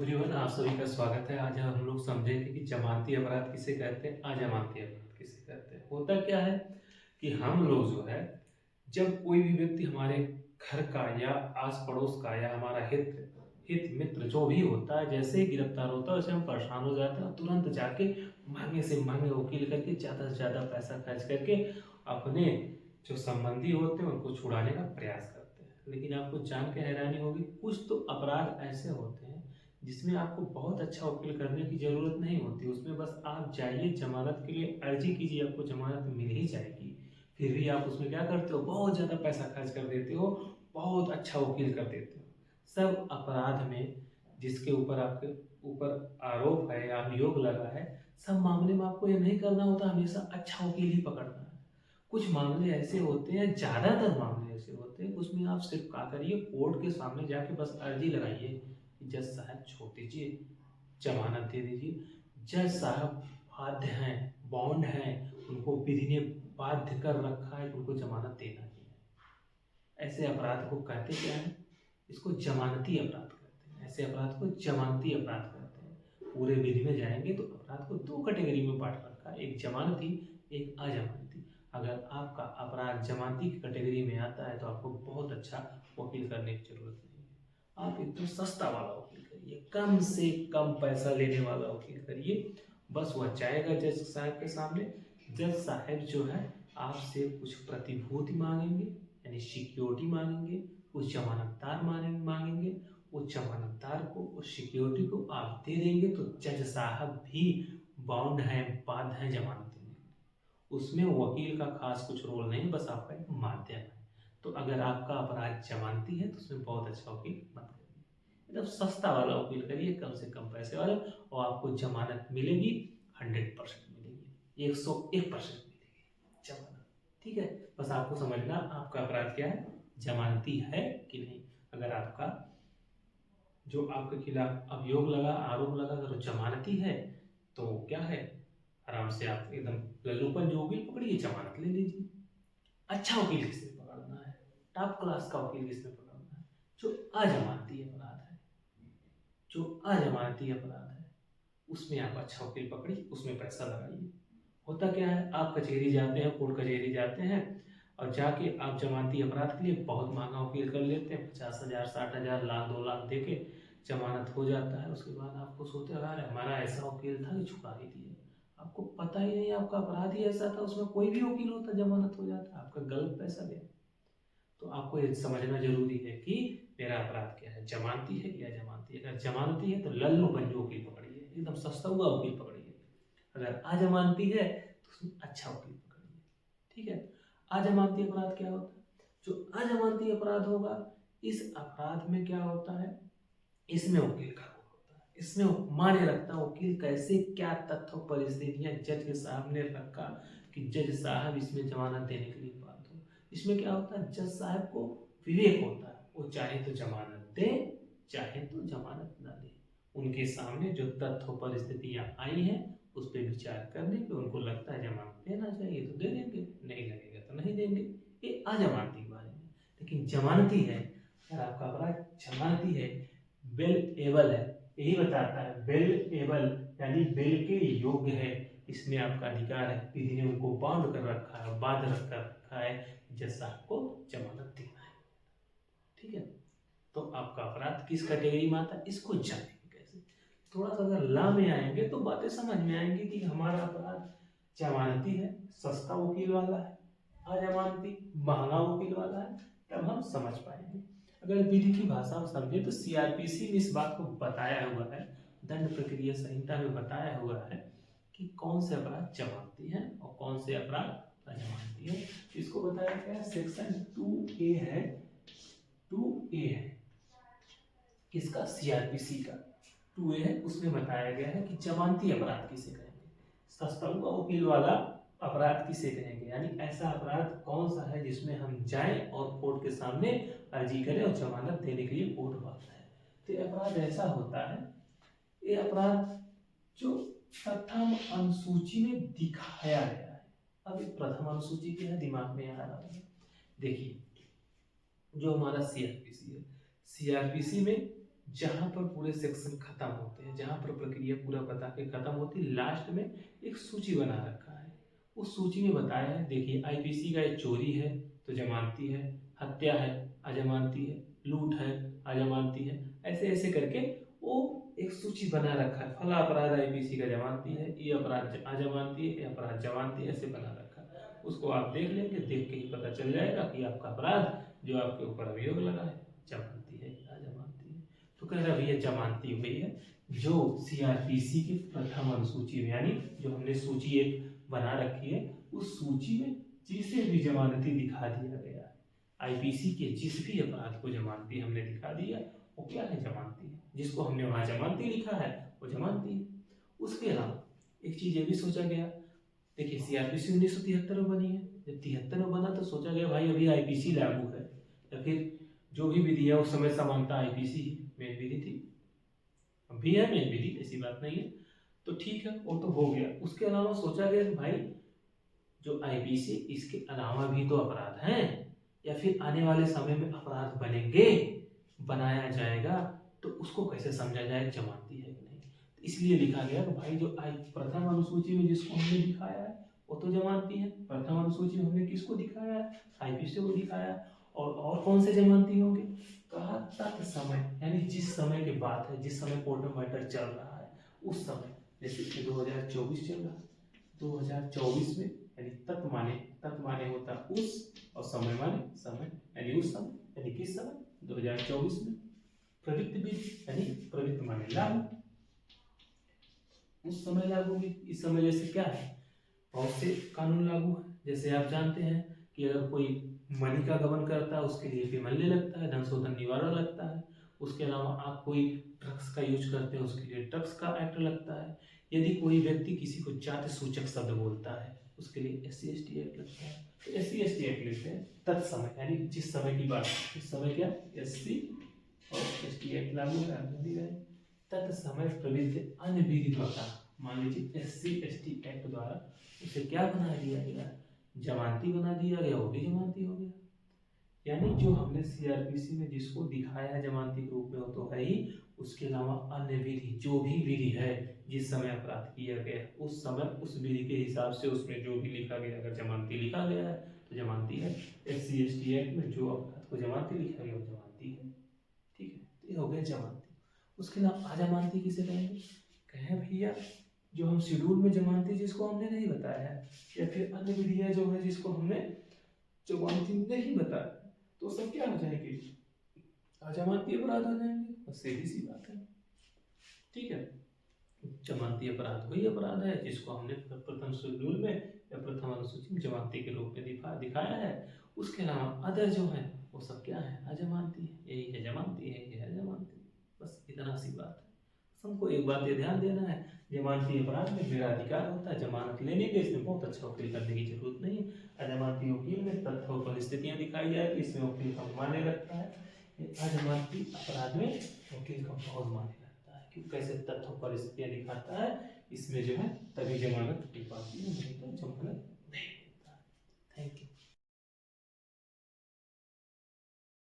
Everyone, आप सभी का स्वागत है। आज हम लोग समझेंगे कि जमानती अपराध किसे कहते हैं, अजमानती अपराध किसे कहते हैं। होता क्या है कि हम लोग जो है, जब कोई भी व्यक्ति हमारे घर का या आस पड़ोस का या हमारा हित मित्र जो भी होता है, जैसे ही गिरफ्तार होता है वैसे हम परेशान हो जाते हैं और तुरंत जाके महंगे से महंगे वकील करके ज़्यादा से ज़्यादा पैसा खर्च करके अपने जो संबंधी होते हैं उनको छुड़ाने का प्रयास करते हैं। लेकिन आपको जान के हैरानी होगी, कुछ तो अपराध ऐसे होते हैं जिसमें आपको बहुत अच्छा वकील करने की ज़रूरत नहीं होती। उसमें बस आप जाइए, जमानत के लिए अर्जी कीजिए, आपको जमानत मिल ही जाएगी। फिर भी आप उसमें क्या करते हो, बहुत ज़्यादा पैसा खर्च कर देते हो, बहुत अच्छा वकील कर देते हो। सब अपराध में जिसके ऊपर आपके ऊपर आरोप है या अभियोग लगा है, सब मामले में आपको ये नहीं करना होता हमेशा अच्छा वकील ही पकड़ना है। कुछ मामले ऐसे होते हैं, ज़्यादातर मामले ऐसे होते हैं, उसमें आप सिर्फ क्या करिए, कोर्ट के सामने जाके बस अर्जी लगाइए कि जज साहब छोड़ दीजिए, जमानत दे दीजिए। जज साहब बाध्य हैं, बॉन्ड हैं, उनको विधि ने बाध्य कर रखा है कि उनको जमानत देना ही है। ऐसे अपराध को कहते क्या है, इसको जमानती अपराध कहते हैं। ऐसे अपराध को जमानती अपराध कहते हैं। पूरे विधि में जाएंगे तो अपराध को दो कैटेगरी में बांट रखा है, एक जमानती, एक अजमानती। अगर आपका अपराध जमानती की कैटेगरी में आता है तो आपको बहुत अच्छा वकील करने की जरूरत नहीं है। आप एकदम सस्ता वाला वकील करिए, कम से कम पैसा लेने वाला वकील करिए। बस वह जाएगा जज साहब के सामने, जज साहब जो है आपसे कुछ प्रतिभूति मांगेंगे, यानी सिक्योरिटी मांगेंगे, कुछ जमानतदार मांगेंगे। उस जमानतदार को, उस सिक्योरिटी को आप दे देंगे तो जज साहब भी बाउंड हैं, बाध्य हैं जमानत देने के। उसमें वकील का खास कुछ रोल नहीं, बस आपका एक माध्यम है। तो अगर आपका अपराध जमानती है तो उसमें बहुत अच्छा वकील मत करिए, एकदम सस्ता वाला वकील करिए, कम से कम पैसे वाला, और आपको जमानत मिलेगी 100% मिलेगी, 101% मिलेगी जमानत। ठीक है, बस आपको समझना आपका अपराध क्या है, जमानती है कि नहीं। अगर आपका जो आपके खिलाफ अभियोग लगा, आरोप लगा, अगर वो जमानती है तो क्या है, आराम से आप एकदम लल्लूपन जो वकील पकड़िए, जमानत ले लीजिए। अच्छा वकील किसने पकड़ना है, टॉप क्लास का वकील किसने पकड़ना है, जो अजमानती अपराध है। जो अजमानती अपराध है उसमें आप अच्छा वकील पकड़िए, उसमें पैसा लगाइए। होता क्या है, आप कचहरी जाते हैं, कोर्ट कचहरी जाते हैं और जाके आप जमानती अपराध के लिए बहुत महंगा वकील कर लेते हैं, 50,000, 60,000, लाख, 2 लाख दे के जमानत हो जाता है। उसके बाद आपको सोचते हैं अरे हमारा ऐसा वकील था कि छुड़ा ही दिया। आपको पता ही नहीं, आपका अपराध ही ऐसा था, उसमें कोई भी वकील होता जमानत हो जाता, आपका गलत पैसा गया। तो आपको ये समझना जरूरी है कि मेरा अपराध क्या है, जमानती है या जमानती है। अगर जमानती है तो लल्लू पंजू वकील पकड़िए, एकदम सस्ता हुआ वकील पकड़िए। अगर अजमानती है तो उसमें अच्छा वकील पकड़िए। ठीक है, अजमानती अपराध क्या होता है, जो अजमानती अपराध होगा, इस अपराध में क्या होता है, इसमें वकील का रोल होता है। इसमें माने रखता है वकील कैसे क्या तथ्य परिस्थितियां जज के सामने रखा कि जज साहब इसमें जमानत देने के लिए बात हो। इसमें क्या होता है, जज साहब को विवेक होता है, वो चाहे तो जमानत दे, चाहे तो जमानत न दे। उनके सामने जो तथ्य परिस्थितियां आई हैं उस पर विचार करने पे उनको लगता है जमानत देना चाहिए तो दे देंगे, नहीं लगेगा तो नहीं देंगे। ये अजमानती के बारे में। लेकिन जमानती है, अगर आपका अपराध जमानती है, बेल एबल है, यही बताता है बेल एबल, यानी बेल के योग्य है, इसमें आपका अधिकार है, विधि ने उनको बाउंड कर रखा है, बांध रखा है, जज साहब को जमानत देना है। ठीक है, तो आपका अपराध किस कैटेगरी में आता है, इसको जानेंगे कैसे। थोड़ा सा अगर ला में आएंगे तो बातें समझ में आएंगी कि हमारा अपराध जमानती है, सस्ता वकील वाला है, अजमानती महंगा वकील वाला है, तब हम समझ पाएंगे। अगर विधि की भाषा में समझे तो सीआरपीसी में इस बात को बताया हुआ है, दंड प्रक्रिया संहिता में बताया हुआ है कि कौन से अपराध जमानती है और कौन से अपराध अजमानती है। इसको बताया गया सेक्शन 2A है, 2A है किसका, सीआरपीसी का 2A है। उसमें बताया गया है कि जमानती अपराध किसे कहेंगे, सस्ता वकील वाला अपराध किसे कहेंगे, यानी ऐसा अपराध कौन सा है जिसमें हम जाएं और कोर्ट के सामने अर्जी करें और जमानत देने के लिए कोर्ट बात है। तो ये अपराध ऐसा होता है, ये अपराध जो प्रथम अनुसूची में दिखाया गया है। अब प्रथम अनुसूची क्या है, दिमाग में आ रहा है। देखिए, जो हमारा सीआरपीसी है, सीआरपीसी में जहाँ पर पूरे सेक्शन खत्म होते हैं, जहाँ पर प्रक्रिया पूरा बता के खत्म होती है, लास्ट में एक सूची बना रखा है। उस सूची में बताया है, देखिए आईपीसी का एक चोरी है तो जमानती है, हत्या है अजमानती है, लूट है अजमानती है, ऐसे ऐसे करके वो एक सूची बना रखा है। फला अपराध आईपीसी का जमानती है, ये अपराध अजमानती है, ये अपराध जमानती है, ऐसे बना रखा है। उसको आप देख लेंगे, देख के ही पता चल जाएगा कि आपका अपराध जो आपके ऊपर अभियोग लगा है जमानती है या अजमानती है। तो कह रहा भैया जमानती हुई है जो सीआरपीसी की प्रथम अनुसूची में, यानी जो हमने सूची एक बना रखी है, उस सूची में जिसे भी जमानती दिखा दिया गया है, आईपीसी के जिस भी अपराध को जमानती हमने दिखा दिया, वो क्या है, जमानती है। जिसको हमने वहां जमानती लिखा है वो जमानती है। उसके अलावा एक चीज ये भी सोचा गया, देखिए सीआरपीसी 1973 में बनी है, जब 73 में बना तो सोचा गया भाई अभी आईपीसी लागू है, या फिर जो भी विधि है उस समय समानता आईपीसी मेन विधि थी, अभी है मेन विधि, ऐसी बात नहीं है, तो ठीक है वो तो हो गया। उसके अलावा सोचा गया कि भाई जो आईपीसी, इसके अलावा भी तो अपराध हैं, या फिर आने वाले समय में अपराध बनेंगे, बनाया जाएगा, तो उसको कैसे समझा जाए जमानती है कि नहीं। तो इसलिए लिखा गया कि भाई जो प्रथम अनुसूची में जिसको हमने दिखाया है वो तो जमानती है। प्रथम अनुसूची में हमने किसको दिखाया है, आईपीसी को दिखाया। और कौन से जमानती होंगे, कहा तत्समय, यानी जिस समय की बात है, जिस समय कोर्ट में मैटर चल रहा है उस समय, जैसे कि 2024 चल रहा है, 2024 में, यानी तत् माने होता उस, और समय माने समय, यानी उस समय, यानी किस समय, 2024 में। प्रवृत्त भी, यानी प्रवृत्त माने लागू, उस समय लागू भी। इस समय जैसे क्या है, बहुत से कानून लागू है, जैसे आप जानते हैं कि अगर कोई मनी का गबन करता है उसके लिए विमल्य लगता है, धन शोधन निवारण लगता है। उसके अलावा आप कोई ड्रग्स का यूज करते हैं उसके लिए ड्रग्स का एक्ट लगता है। यदि कोई व्यक्ति किसी को जाति सूचक शब्द बोलता है उसके लिए SC/ST एक्ट लगता है। तो SC/ST एक्ट लेते हैं तत्समय, यानी जिस समय की बात, इस समय क्या SC और ST एक्ट लागू है, तत्समय प्रवृत्त अन्य विधि द्वारा, मान लीजिए SC/ST एक्ट द्वारा उसे क्या बना दिया गया, जमानती बना दिया गया, वो भी जमानती हो गया। यानी जो हमने सीआरपीसी में जिसको दिखाया है जमानती के रूप में वो तो है ही, उसके अलावा अन्य विधि, जो भी विधि है जिस समय अपराध किया गया उस समय उस विधि के हिसाब से उसमें जो भी लिखा गया, अगर जमानती लिखा गया है तो जमानती है। SC/ST एक्ट में जो अपराध को जमानती लिखा गया वो जमानती है। ठीक है, तो ये हो गया जमानती। उसके अलावा अजमानती किसे कहेंगे, कहें भैया जो हम शेड्यूल में जमानती जिसको हमने नहीं बताया है, या फिर अन्य विधियां जो है जिसको हमने जमानती नहीं बताया, तो सब क्या हो जाएंगे, अजमानती अपराध हो जाएंगे। बस सीधी सी बात है। ठीक है, जमानती अपराध वही अपराध है जिसको हमने प्रथम शेड्यूल में या प्रथम अनुसूची में जमानती के रूप में दिखाया है। उसके अलावा अदर जो है वो सब क्या है, अजमानती है। यही है जमानती है, यही है अजमानती, बस इतना सी बात है। हमको एक बात ये ध्यान देना है, जमानती अपराध में मेरा अधिकार होता है जमानत लेने के, इसमें बहुत अच्छा वकील करने की जरूरत नहीं है। अजमानती वकील में तथ्य और परिस्थितियां दिखाई जाएगी, इसमें वकील का मान्य रखता है। अजमानती अपराध में वकील का बहुत मान्य रखता है, क्योंकि कैसे तथ्य और परिस्थितियां दिखाता है, इसमें जो है तभी जमानत की पाती है, नहीं तो जमानत